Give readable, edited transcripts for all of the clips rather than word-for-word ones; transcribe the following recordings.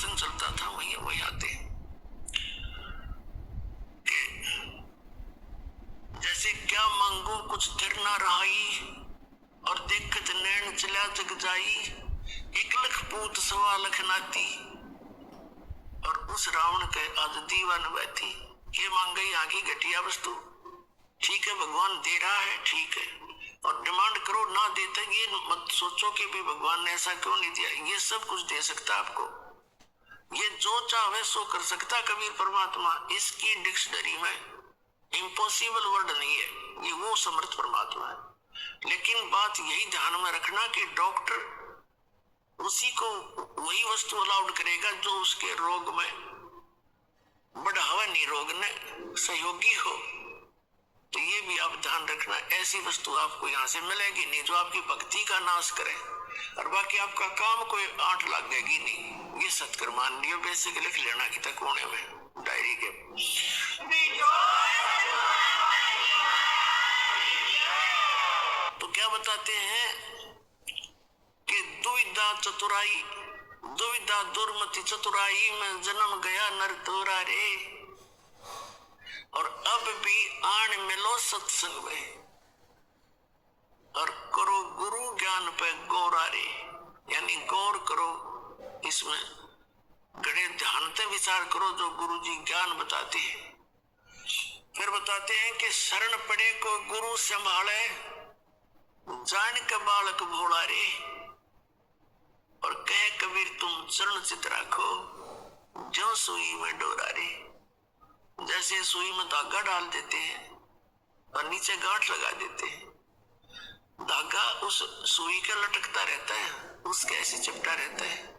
प्रसंग चलता था वही आते कि जैसे क्या मांगो कुछ धर ना रहाई, और देखत नैन चला जग जाई, 1 लाख पूत 1.25 लाख नाती, और उस रावण के आज दीवान बैठी। ये मांग गई आगे घटिया वस्तु, ठीक है भगवान दे रहा है, ठीक है, और डिमांड करो ना देते, ये मत सोचो कि भी भगवान ने ऐसा क्यों नहीं दिया। ये सब कुछ दे सकता आपको, ये जो चाहे सो कर सकता कबीर परमात्मा। इसकी डिक्शनरी में इम्पॉसिबल वर्ड नहीं है, ये वो समर्थ परमात्मा है। लेकिन बात यही ध्यान में रखना कि डॉक्टर उसी को वही वस्तु अलाउड करेगा जो उसके रोग में बढ़ावा नहीं, रोग ने सहयोगी हो। तो ये भी आप ध्यान रखना, ऐसी वस्तु आपको यहाँ से मिलेगी नहीं जो आपकी भक्ति का नाश करे, और बाकी आपका काम कोई 8 लगेगी नहीं। ये सत्कर मान लियो, बेसिक लिख लेना कि तक कोने में डायरी के। तो क्या बताते हैं कि दुविधा चतुराई, दुविधा दुर्मति चतुराई में जन्म गया नर तोरा रे, और अब भी आन मिलो सत्संग में, और करो गुरु ज्ञान पे गौरा रे, यानी गौर करो, इसमें गणे ध्यान से विचार करो जो गुरु जी ज्ञान बताते हैं। फिर बताते हैं कि शरण पड़े को गुरु संभाले, जान के बालक भोला रे, और कहे कबीर तुम चरण चित राखो, जो सुई में डोरा रे। जैसे सुई में धागा डाल देते हैं और नीचे गांठ लगा देते हैं, धागा उस सुई का लटकता रहता है, उसके ऐसे चिपटा रहता है,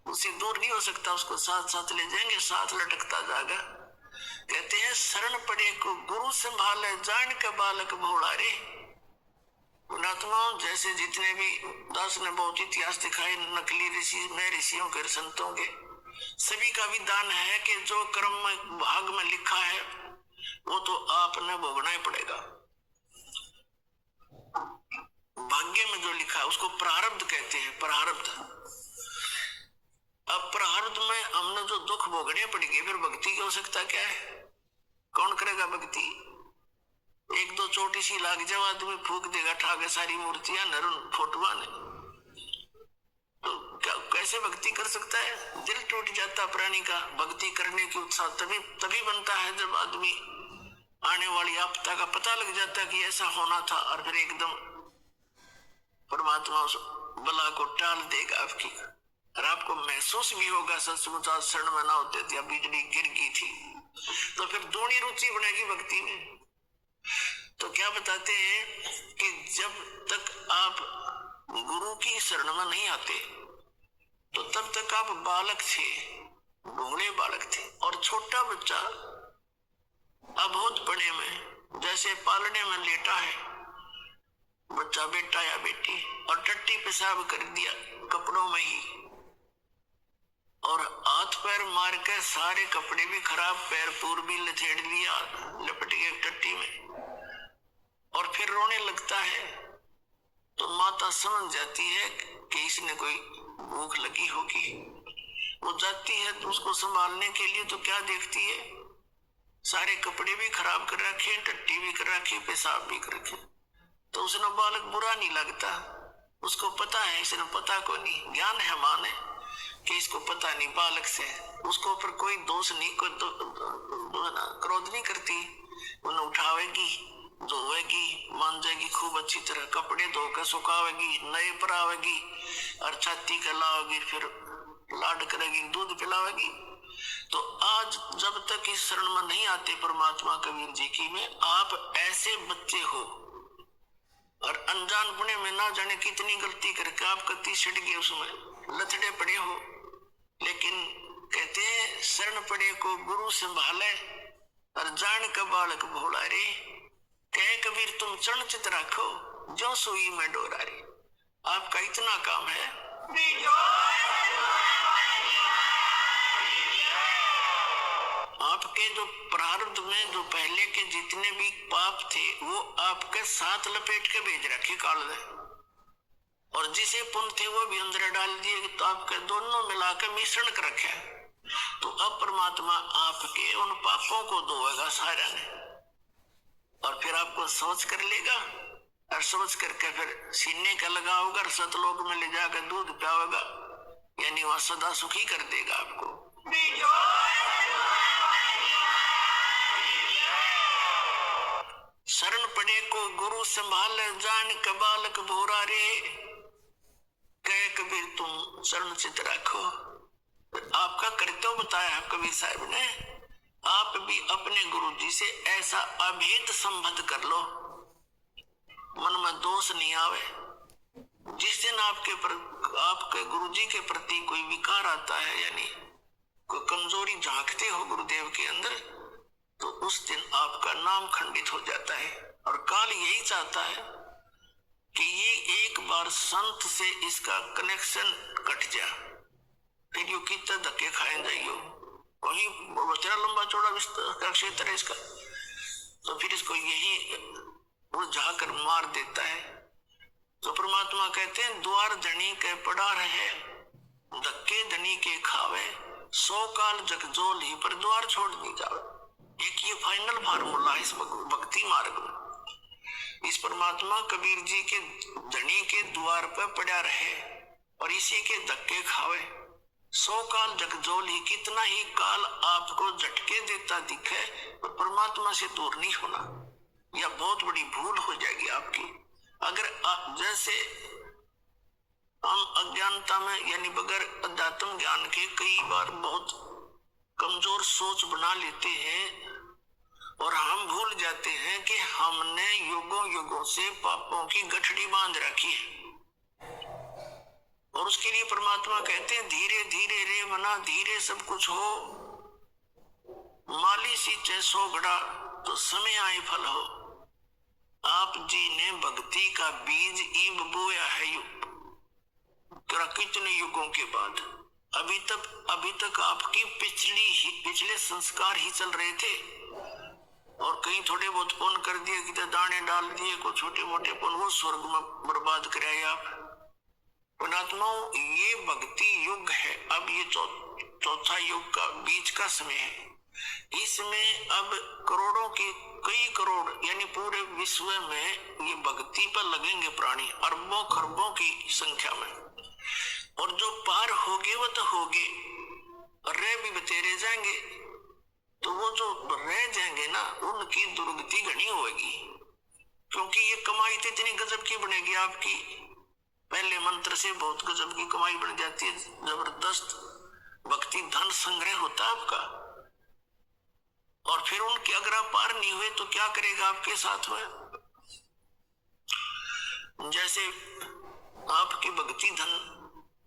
उससे दूर नहीं हो सकता, उसको साथ साथ ले जाएंगे, साथ लटकता जाएगा। कहते हैं शरण पड़े को गुरु संभाले, जान के बालक भोला रे। पुणात्माओं जैसे जितने भी दास ने बहुत इतिहास दिखाए, नकली ऋषि में ऋषियों के संतों के, सभी का विधान है कि जो कर्म में भाग में लिखा है वो तो आपने भोगना ही पड़ेगा। भाग्य में जो लिखा है उसको प्रारब्ध कहते हैं, प्रारब्ध। अब प्रारब्ध में हमने जो दुख भोगने पड़ेंगे, फिर भक्ति की आवश्यकता क्या है? कौन करेगा भक्ति? 1-2 चोटी सी लाग जाओ, आदमी फूक देगा ठाके सारी मूर्तियां नरुन फोटुआ ने, तो कैसे भक्ति कर सकता है? दिल टूट जाता प्राणी का। भक्ति करने की उत्साह तभी बनता है जब आदमी आने वाली आपदा का पता लग जाता है कि ऐसा होना था, और फिर एकदम परमात्मा उस बला को टाल देगा आपकी, और आपको महसूस भी होगा सचमुच आज शरण में ना होते थे, बिजली गिर गई थी, तो फिर दूनी रुचि बनेगी भक्ति में। तो क्या बताते हैं कि जब तक आप गुरु की शरण में नहीं आते तो तब तक आप बालक थे, भोले बालक थे। और छोटा बच्चा अबोध पड़े में जैसे पालने में लेटा है, बच्चा बेटा या बेटी, और टट्टी पेशाब कर दिया कपड़ों में ही, और हाथ पैर मार के सारे कपड़े भी खराब, पैर पूर भी लथेड़ लिया लपट के टट्टी में, और फिर रोने लगता है, तो माता समझ जाती है कि इसने कोई भूख लगी होगी। वो जाती है तो उसको संभालने के लिए, तो क्या देखती है? सारे कपड़े भी खराब कर रखे, टट्टी भी कर रखी, पेशाब भी कर रखे। तो उसने बालक बुरा नहीं लगता, उसको पता है, इसने पता को नहीं, ज्ञान है माने कि इसको पता नहीं बालक से, उसको ऊपर कोई दोष नहीं, कोई क्रोध नहीं करती। उन्हें उठावेगी, धोएगी, मांजेगी खूब अच्छी तरह, कपड़े धोकर सुखावेगी, नए पर आवेगी, और छाती का लावेगी, फिर लाड करेगी, दूध पिलावेगी। तो आज जब तक इस शरण में नहीं आते परमात्मा कबीर जी की में, आप ऐसे बच्चे हो, और अनजानपने में ना जाने कितनी गलती करके आप कति छिड़ गए, उसमें लथड़े पड़े हो। लेकिन कहते हैं शरण पड़े को गुरु संभाले, और जान का बालक भोला रे, कहे कबीर तुम चरण चित राखो, जो सुई में डोरा रे। आपका इतना काम है। आपके जो प्रारब्ध में जो पहले के जितने भी पाप थे वो आपके साथ लपेट के भेज रखे काल ने, और जिसे पुण्य थे वो भी अंदर डाल दिए, तो आपके दोनों मिलाकर मिश्रण कर रखे। तो अब परमात्मा आपके उन पापों को धोएगा सारा ने, और फिर आपको समझ कर लेगा, और समझ करके फिर सीने का लगाओगा और सतलोक में ले जाकर दूध पियाओगा, यानी वह सदा सुखी कर देगा आपको। शरण पड़े को गुरु संभाल जान के बालक भोरा रे, कह कबीर तुम शरण चित रखो। आपका कर्तव्य बताया कबीर साहब ने, आप भी अपने गुरु जी से ऐसा अभेद संबंध कर लो, मन में दोष नहीं आवे। जिस दिन आपके गुरु जी के प्रति कोई विकार आता है, यानी कोई कमजोरी झांकते हो गुरुदेव के अंदर, तो उस दिन आपका नाम खंडित हो जाता है। और काल यही चाहता है कि ये एक बार संत से इसका कनेक्शन कट जा, फिर यू कितने धक्के खाए जाइयो, कहीं बचरा लंबा चौड़ा का क्षेत्र है इसका, तो फिर इसको यही उलझा कर मार देता है। तो परमात्मा कहते हैं द्वार धनी के पड़ा रहे, धक्के धनी के खावे, 100 काल जगजोल ही पर द्वार छोड़ दी जावे। एक ये फाइनल फार्मूला इस भक्ति मार्ग में। इस परमात्मा कबीर जी के धनी के द्वार पर पड़ा रहे और इसी के धक्के खावे, 100 काल जगजोल ही, कितना ही काल आपको झटके देता दिखे, तो परमात्मा से दूर नहीं होना, यह बहुत बड़ी भूल हो जाएगी आपकी। अगर आप जैसे हम अज्ञानता में, यानी बगैर अध्यात्म ज्ञान के कई बार बहुत कमजोर सोच बना लेते हैं, और हम भूल जाते हैं कि हमने युगों युगों से पापों की गठड़ी बांध रखी है। और उसके लिए परमात्मा कहते हैं धीरे धीरे रे मना, धीरे सब कुछ हो, माली सी चैसो गड़ा, तो समय आए फल हो। आप जी ने भक्ति का बीज ईब बोया है कितने युगों के बाद, अभी तक आपकी पिछले संस्कार ही चल रहे थे, और कहीं थोड़े बहुत पुण्य कर दिए, कितने दाने डाल दिए, को छोटे मोटे पुण्य, वो स्वर्ग में बर्बाद कराए आप। पुणात्माओं, ये भक्ति युग है, अब ये चौथा युग का बीच का समय है। इसमें अब करोड़ों की, कई करोड़, यानी पूरे विश्व में ये भक्ति पर लगेंगे प्राणी, अरबों खरबों की संख्या में। और जो पार होगे वो तो होगे, रह भी बतेरे जाएंगे, तो वो जो रह जाएंगे ना, उनकी दुर्गति घनी होगी, क्योंकि ये कमाई तो इतनी गजब की बनेगी आपकी, पहले मंत्र से बहुत गजब की कमाई बन जाती है, जबरदस्त भक्ति धन संग्रह होता है आपका। और फिर उनके अगर आप पार नहीं हुए तो क्या करेगा आपके साथ में? जैसे आपकी भक्ति धन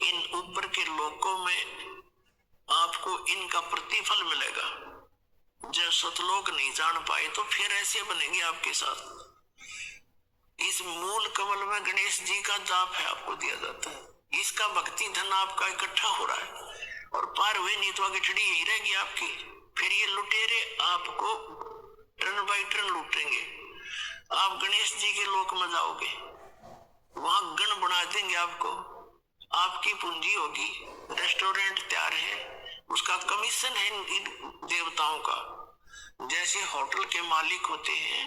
इन ऊपर के लोकों में आपको इनका प्रतिफल मिलेगा, जब सतलोक नहीं जान पाए तो फिर ऐसे बनेंगे आपके साथ। इस मूल कमल में गणेश जी का जाप है, आपको दिया जाता है, इसका भक्ति धन आपका इकट्ठा हो रहा है, और पार हुए नहीं तो आगे ठड़ी यही रहेगी आपकी। फिर ये लुटेरे आपको टर्न बाई टर्न लूटेंगे। आप गणेश जी के लोक में जाओगे, वहां गण बना देंगे आपको, आपकी पूंजी होगी, रेस्टोरेंट तैयार है, उसका कमीशन है इन देवताओं का। जैसे होटल के मालिक होते हैं,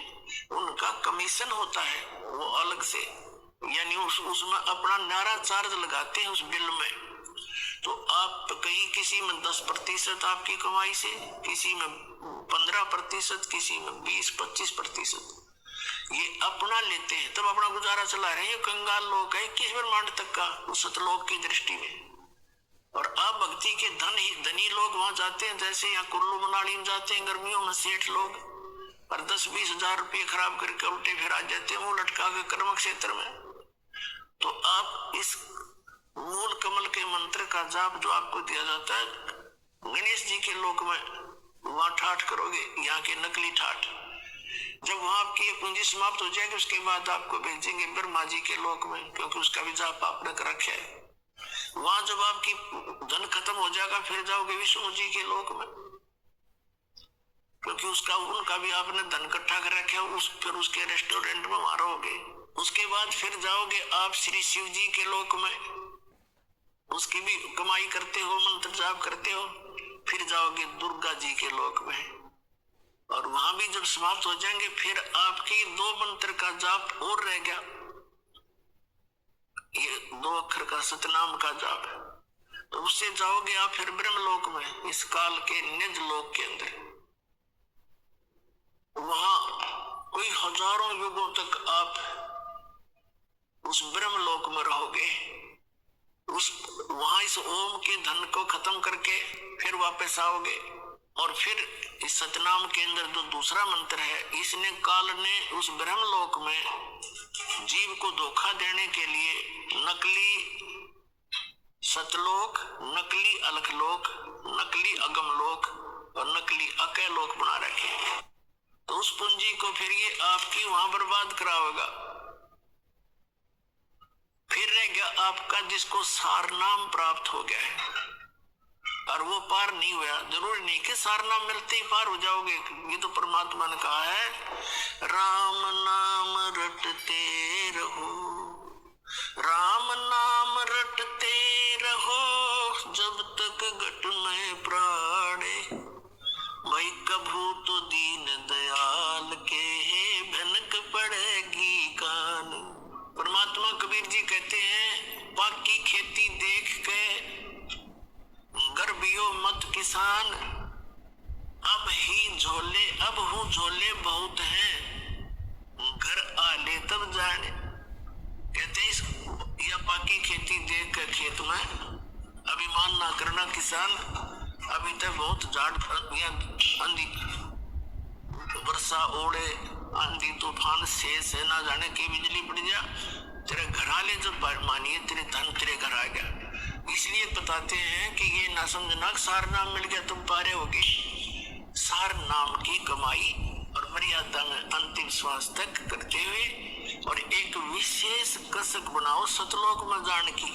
उनका कमीशन होता है वो अलग से, यानी उसमें अपना नारा चार्ज लगाते हैं उस बिल में। तो आप कहीं किसी में 10% आपकी कमाई से, किसी में 15%, किसी में 20-25%, ये अपना लेते हैं, तब अपना गुजारा चला रहे हैं। कंगाल लोग है किस ब्रह्मांड तक का उस सतलोक की दृष्टि में। और आप भक्ति के धनी लोग वहां जाते हैं, जैसे यहाँ कुल्लू मनाली में जाते हैं गर्मियों में सेठ लोग, और 10-20 हजार रुपये खराब करके उल्टे फिर आ जाते हैं वो लटका के कर्म क्षेत्र में। तो आप इस मूल कमल के मंत्र का जाप जो आपको दिया जाता है गणेश जी के लोक में, वहां ठाठ करोगे, यहाँ के नकली ठाठ। जब वहां आपकी पूंजी समाप्त हो जाएगी, उसके बाद आपको भेजेंगे ब्रह्मा जी के लोक में, क्योंकि उसका भी जाप आपने कर रखा है। वहां जब आपकी धन खत्म हो जाएगा, फिर जाओगे विष्णु जी के लोक में, क्योंकि उनका भी आपने धन इकट्ठा कर रखा है, फिर उसके रेस्टोरेंट में वहां रहोगे। उसके बाद फिर जाओगे आप श्री शिव जी के लोक में, उसकी भी कमाई करते हो, मंत्र जाप करते हो। फिर जाओगे दुर्गा जी के लोक में, और वहां भी जब समाप्त हो जाएंगे फिर आपके 2 मंत्र का जाप और रह गया, ये 2 अक्षर का सतनाम का जाप, तो उससे जाओगे आप फिर ब्रह्मलोक में, इस काल के निज लोक के अंदर। वहां कोई हजारों युगों तक आप उस ब्रह्मलोक में रहोगे। वहां इस ओम के धन को खत्म करके फिर वापस आओगे, और फिर इस सतनाम के अंदर जो दूसरा मंत्र है, इसने काल ने उस ब्रह्मलोक में जीव को धोखा देने के लिए नकली सतलोक, नकली अलखलोक, नकली अगमलोक और नकली अकैलोक बना रखे। तो उस पूंजी को फिर ये आपकी वहां बर्बाद कराएगा। फिर रह गया आपका जिसको सार नाम प्राप्त हो गया है और वो पार नहीं हुआ। जरूरी नहीं कि सार नाम मिलते ही पार हो जाओगे, ये तो परमात्मा ने कहा है, राम नाम रटते रहो, राम नाम रटते रहो, जब तक घट में प्राणे, भाई कभू तो दीन दयाल के भनक पड़ेगी कान। परमात्मा कबीर जी कहते हैं, बाकी खेती देख के गर्भियो मत किसान, अब ही झोले, अब हूँ झोले बहुत हैं, घर आले तब जाने। कहते इस या बाकी खेती देख कर खेत में अभिमान ना करना किसान, अभी तक बहुत झाड़ आंधी वर्षा ओढ़े, आंधी तूफान से ना जाने की बिजली पड़ जा, तेरे घर आले जब मानिए तेरे धन तेरे घर आ गया। इसलिए बताते हैं कि ये ना समझना सार नाम मिल गया तुम पारे होगी। सार नाम की कमाई और मर्यादा में अंतिम श्वास तक करते हुए, और एक विशेष कसक बनाओ सतलोक में जान की।